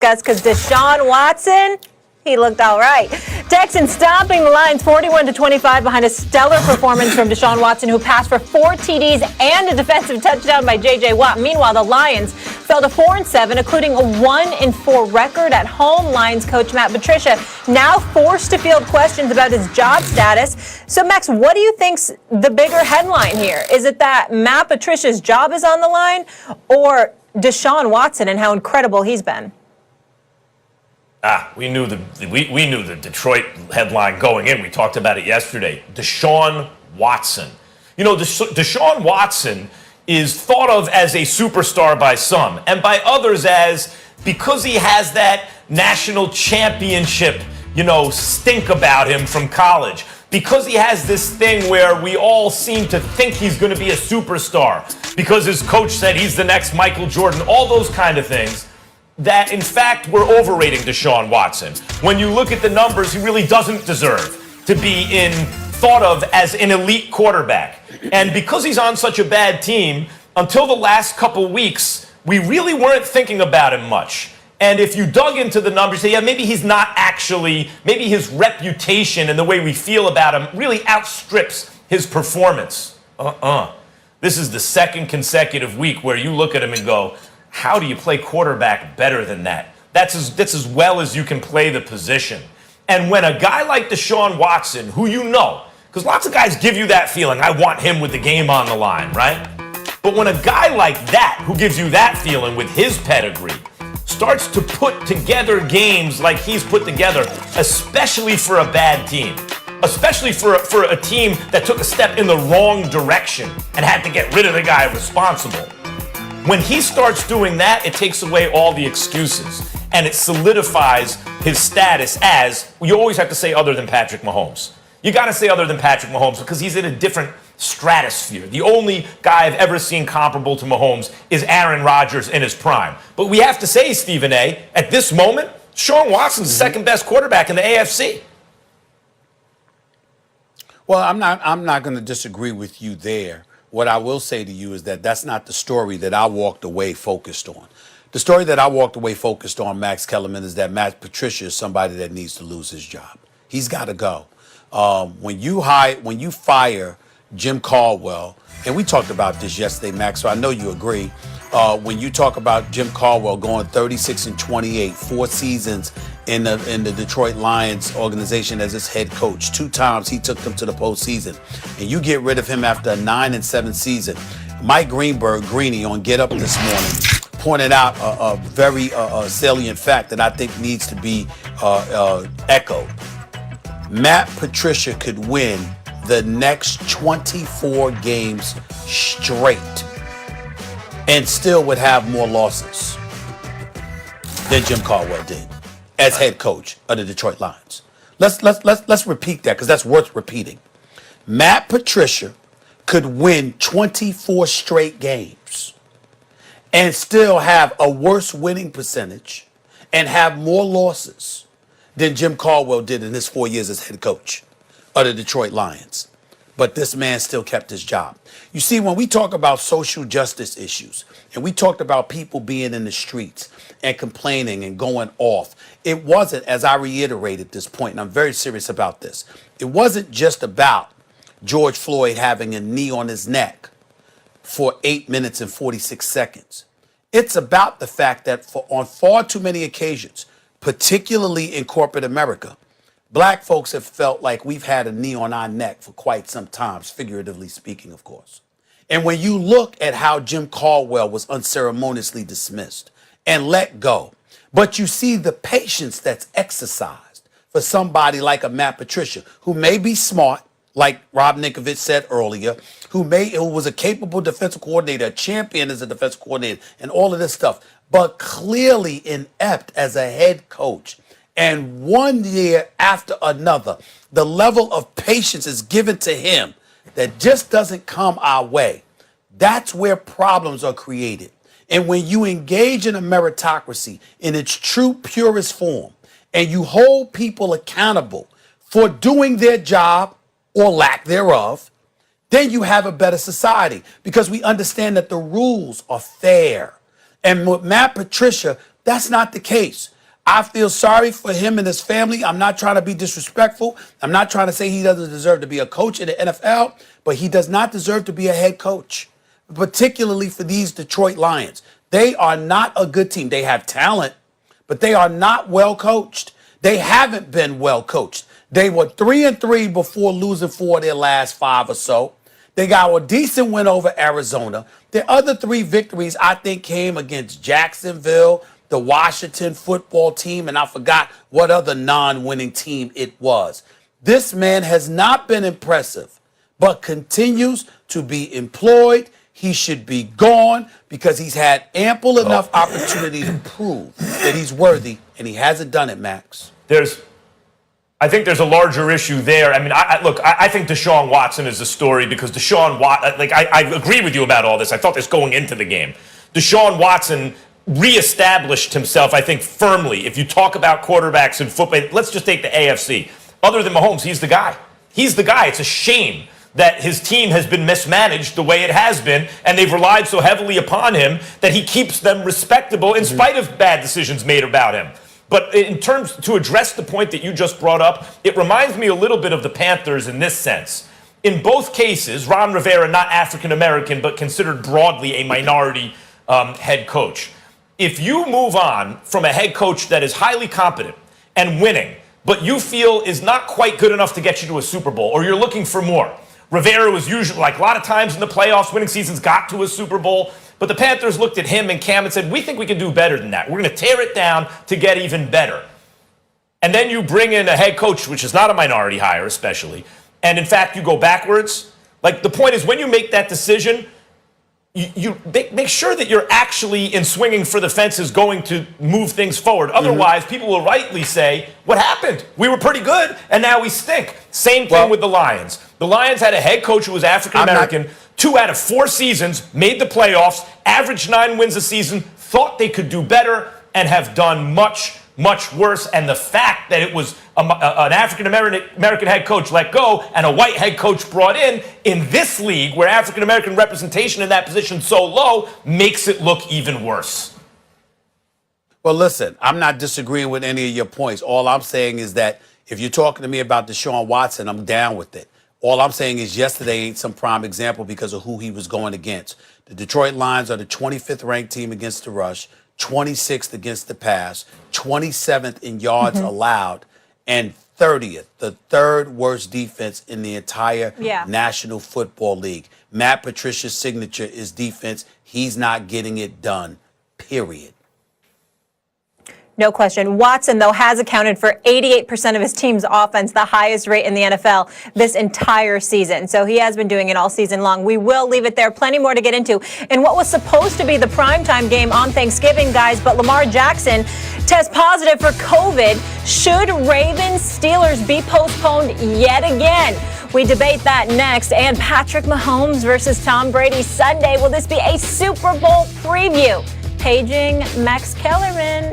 us because Deshaun Watson, he looked all right. Texans stomping the Lions 41-25 behind a stellar performance from Deshaun Watson, who passed for 4 TDs and a defensive touchdown by J.J. Watt. Meanwhile, the Lions fell to 4-7, including a 1-4 record at home. Lions coach Matt Patricia now forced to field questions about his job status. So, Max, what do you think's the bigger headline here? Is it that Matt Patricia's job is on the line, or Deshaun Watson and how incredible he's been? We knew the Detroit headline going in. We talked about it yesterday. Deshaun Watson. You know, Deshaun Watson is thought of as a superstar by some, and by others as, because he has that national championship, stink about him from college. Because he has this thing where we all seem to think he's going to be a superstar. Because his coach said he's the next Michael Jordan. All those kind of things. That, in fact, we're overrating Deshaun Watson. When you look at the numbers, he really doesn't deserve to be thought of as an elite quarterback. And because he's on such a bad team, until the last couple weeks, we really weren't thinking about him much. And if you dug into the numbers, say, yeah, maybe he's not actually, maybe his reputation and the way we feel about him really outstrips his performance. This is the second consecutive week where you look at him and go, how do you play quarterback better than that? That's as well as you can play the position. And when a guy like Deshaun Watson, who because lots of guys give you that feeling, I want him with the game on the line, right? But when a guy like that, who gives you that feeling with his pedigree, starts to put together games like he's put together, especially for a bad team, especially for a team that took a step in the wrong direction and had to get rid of the guy responsible. When he starts doing that, it takes away all the excuses, and it solidifies his status as, you always have to say other than Patrick Mahomes. You got to say other than Patrick Mahomes because he's in a different stratosphere. The only guy I've ever seen comparable to Mahomes is Aaron Rodgers in his prime. But we have to say, Stephen A., at this moment, Deshaun Watson's the second best quarterback in the AFC. Well, I'm not going to disagree with you there. What I will say to you is that that's not the story that I walked away focused on. The story that I walked away focused on, Max Kellerman, is that Matt Patricia is somebody that needs to lose his job. He's got to go. When you fire Jim Caldwell, and we talked about this yesterday, Max, so I know you agree. When you talk about Jim Caldwell going 36-28, 4 seasons in the Detroit Lions organization as his head coach, 2 times he took them to the postseason, and you get rid of him after a 9-7 season. Mike Greeny on Get Up this morning pointed out a very salient fact that I think needs to be echoed. Matt Patricia could win the next 24 games straight and still would have more losses than Jim Caldwell did as head coach of the Detroit Lions. Let's repeat that because that's worth repeating. Matt Patricia could win 24 straight games and still have a worse winning percentage and have more losses than Jim Caldwell did in his 4 years as head coach of the Detroit Lions. But this man still kept his job. You see, when we talk about social justice issues, and we talked about people being in the streets and complaining and going off, it wasn't, as I reiterated this point, and I'm very serious about this, it wasn't just about George Floyd having a knee on his neck for 8 minutes and 46 seconds. It's about the fact that on far too many occasions, particularly in corporate America, black folks have felt like we've had a knee on our neck for quite some time, figuratively speaking, of course. And when you look at how Jim Caldwell was unceremoniously dismissed and let go, but you see the patience that's exercised for somebody like a Matt Patricia, who may be smart, like Rob Ninkovich said earlier, who was a capable defensive coordinator, a champion as a defensive coordinator, and all of this stuff, but clearly inept as a head coach. And 1 year after another, the level of patience is given to him that just doesn't come our way. That's where problems are created. And when you engage in a meritocracy in its true purest form, and you hold people accountable for doing their job or lack thereof, then you have a better society because we understand that the rules are fair. And with Matt Patricia, that's not the case. I feel sorry for him and his family. I'm not trying to be disrespectful. I'm not trying to say he doesn't deserve to be a coach in the NFL, but he does not deserve to be a head coach, particularly for these Detroit Lions. They are not a good team. They have talent, but they are not well coached. They haven't been well coached. They were 3-3 before losing 4 of their last 5 or so. They got a decent win over Arizona. Their other 3 victories, I think, came against Jacksonville, the Washington football team, and I forgot what other non-winning team it was. This man has not been impressive, but continues to be employed. He should be gone because he's had ample enough opportunity to prove that he's worthy, and he hasn't done it, Max. I think there's a larger issue there. I mean, I think Deshaun Watson is the story because Deshaun Watson, I agree with you about all this. I thought this going into the game. Deshaun Watson reestablished himself, I think, firmly. If you talk about quarterbacks in football, let's just take the AFC. Other than Mahomes, he's the guy. He's the guy. It's a shame that his team has been mismanaged the way it has been, and they've relied so heavily upon him that he keeps them respectable in spite of bad decisions made about him. But in terms, to address the point that you just brought up, it reminds me a little bit of the Panthers in this sense. In both cases, Ron Rivera, not African-American, but considered broadly a minority head coach. If you move on from a head coach that is highly competent and winning, but you feel is not quite good enough to get you to a Super Bowl, or you're looking for more. Rivera was usually, like a lot of times in the playoffs, winning seasons, got to a Super Bowl. But the Panthers looked at him and Cam and said, we think we can do better than that. We're going to tear it down to get even better. And then you bring in a head coach, which is not a minority hire especially, and in fact you go backwards. Like, the point is, when you make that decision, you make sure that you're actually, in swinging for the fences, going to move things forward. Otherwise, people will rightly say, what happened? We were pretty good, and now we stink. Same thing with the Lions. The Lions had a head coach who was African-American. 2 out of 4 seasons, made the playoffs, averaged 9 wins a season, thought they could do better, and have done much, much worse. And the fact that it was an African-American head coach let go and a white head coach brought in this league, where African-American representation in that position so low, makes it look even worse. Well, listen, I'm not disagreeing with any of your points. All I'm saying is that if you're talking to me about Deshaun Watson, I'm down with it. All I'm saying is yesterday ain't some prime example because of who he was going against. The Detroit Lions are the 25th ranked team against the rush, 26th against the pass, 27th in yards allowed, and 30th, the 3rd worst defense in the entire National Football League. Matt Patricia's signature is defense. He's not getting it done, period. No question. Watson, though, has accounted for 88% of his team's offense, the highest rate in the NFL this entire season. So he has been doing it all season long. We will leave it there. Plenty more to get into in what was supposed to be the primetime game on Thanksgiving, guys. But Lamar Jackson tests positive for COVID. Should Ravens-Steelers be postponed yet again? We debate that next. And Patrick Mahomes versus Tom Brady Sunday. Will this be a Super Bowl preview? Paging Max Kellerman.